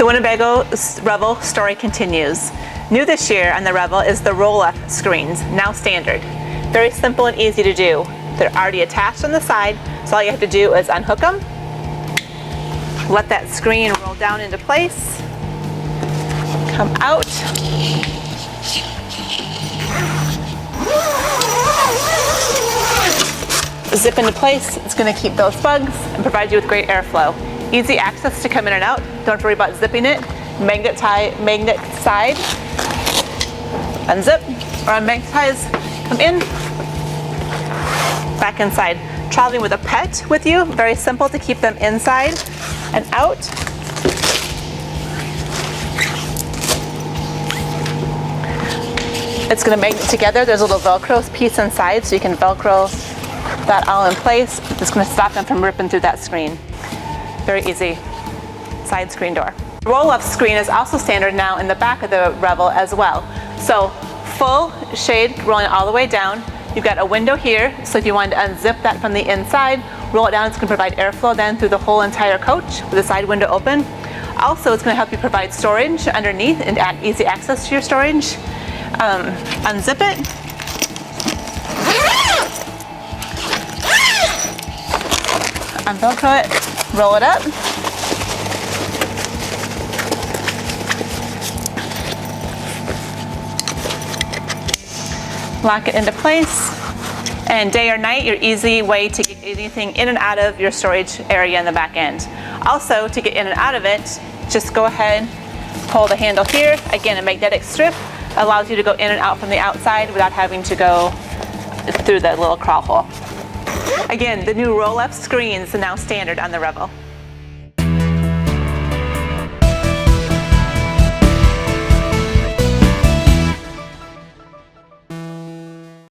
Winnebago Revel story continues. New this year on the Revel is the Rolef screens, now standard. Very simple and easy to do. They're already attached on the side, so all you have to do is unhook them, let that screen roll down into place, come out, zip into place. It's going to keep those bugs and provide you with great airflow. Easy access to come in and out. Don't worry about zipping it. Magnet side, unzip, or unmagnetize, come in, back inside. Traveling with a pet with you, very simple to keep them inside and out. It's going to magnet together. There's a little Velcro piece inside, so you can Velcro that all in place. It's going to stop them from ripping through that screen. Very easy side screen door. Roll-up screen is also standard now in the back of the Revel as well. So full shade rolling all the way down. You've got a window here, so if you wanted to unzip that from the inside, roll it down, it's going to provide airflow then through the whole entire coach with the side window open. Also, it's going to help you provide storage underneath and add easy access to your storage. Unzip it. Unvelcro it, roll it up. Lock it into place. And day or night, your easy way to get anything in and out of your storage area in the back end. Also, to get in and out of it, just go ahead, pull the handle here. Again, a magnetic strip allows you to go in and out from the outside without having to go through that little crawl hole. Again, the new roll-up screens are now standard on the Revel.